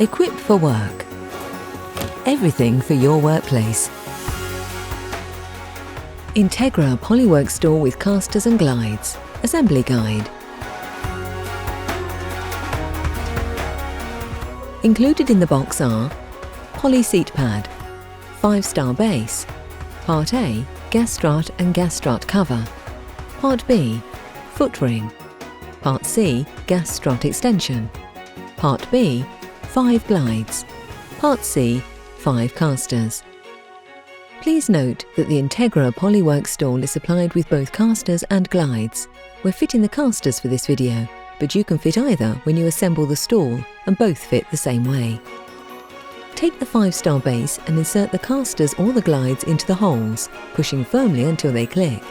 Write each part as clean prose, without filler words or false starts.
Equipped for work. Everything for your workplace. Integra Poly Work Stool with casters and glides. Assembly guide. Included in the box are poly seat pad, 5-star base, Part A, gas strut and gas strut cover, Part B, foot ring, Part C, gas strut extension, Part B, 5 glides, Part C, 5 casters. Please note that the Integra Poly Work Stool is supplied with both casters and glides. We're fitting the casters for this video, but you can fit either when you assemble the stool, and both fit the same way. Take the 5-star base and insert the casters or the glides into the holes, pushing firmly until they click.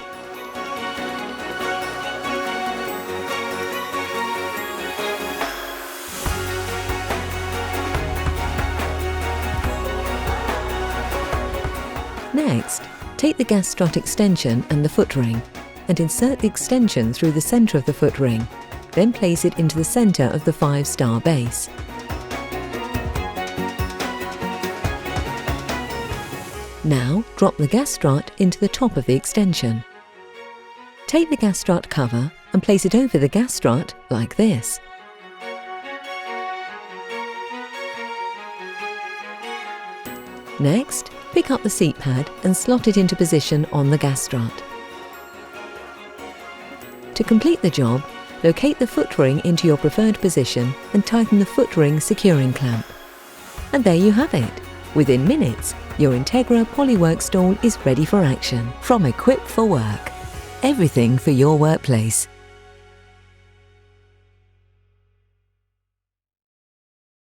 Next, take the gas strut extension and the foot ring, and insert the extension through the centre of the foot ring. Then place it into the centre of the 5-star base. Now drop the gas strut into the top of the extension. Take the gas strut cover and place it over the gas strut like this. Next, pick up the seat pad and slot it into position on the gas strut. To complete the job, locate the foot ring into your preferred position and tighten the foot ring securing clamp. And there you have it. Within minutes, your Integra Poly Work Stool is ready for action. From Equipped for Work. Everything for your workplace.